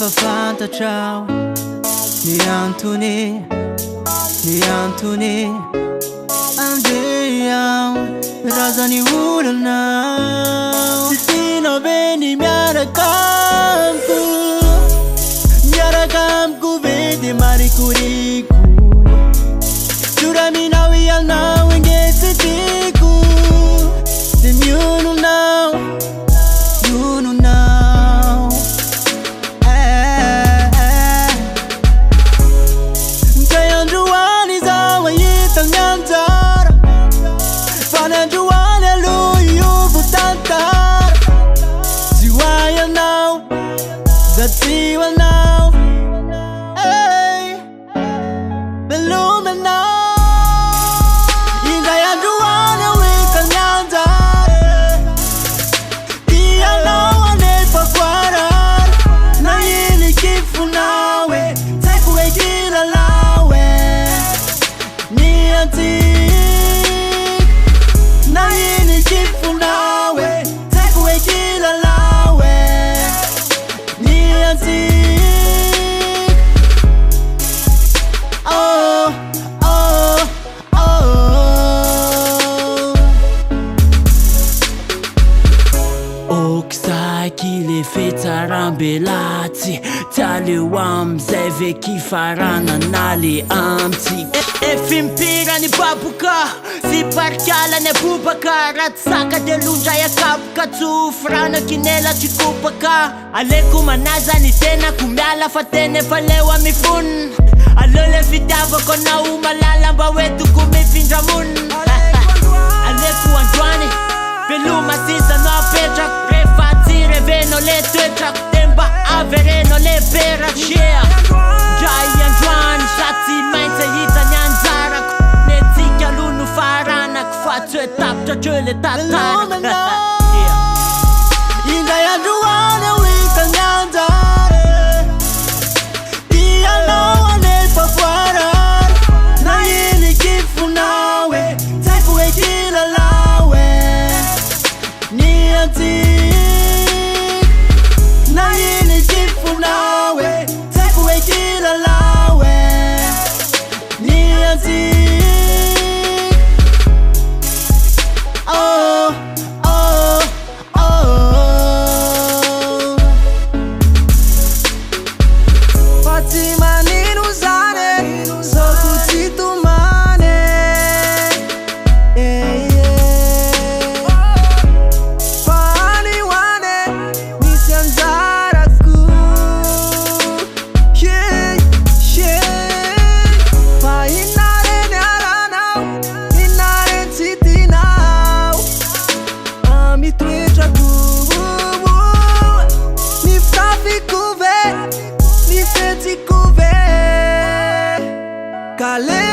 Efa fantatrao ny antony andeha razany olanao. Tsy tianao ve ny miaraka amiko ve de marikoriko. Juraminao ianao inge tsy tiako de miononao Ndray androany zao ahita ny anjara, fa ny androany aloha iovo tantara. Zioay anao da tsy ho anao, veloma anao. Indray androany ahita ny anjara, tianao anefa voarary. Nahiliky fonao e, tsy haiko hoe kilalao e. Niantiky, nahiliky fonao e, tsy haiko hoe kilalao e. Niantiky. Kile fetsarambelatsy taleo amzay ve kifarana nale amtsy. Efimpirany baboka sy parkalany abobaka. Ratsaka de londray akapoka tsofrana kinela tsikopaka. Aleko manaza ny tenako miala fa teny efa leo amifon. Aleo le fitiavako anao malala mba hoetiko mifindramon. Aleko androany veloma sisa no apetrako. Reveno le toetrako temba avereno le perachea. Ndray androany satsy maintsy ahita ny anjarako. Netsika aloha no faranako fa tsy hoe tapitra treo le tantarako. Indray androany ahita ny anjara, tianao anefa voarary. Nahiliky fonao e, tsy haiko hoe kilalao e. Niantiky, nahiliky fonao e, tsy haiko hoe kilalao e. Niantiky. Fa tsy manino zany soko tsy tomane. Fa anioane misy anjarako. Fa inareny aranao, inareny tsy tinao. Mitoetrako ny fitafiko ve, ny fetsiko ve. Kale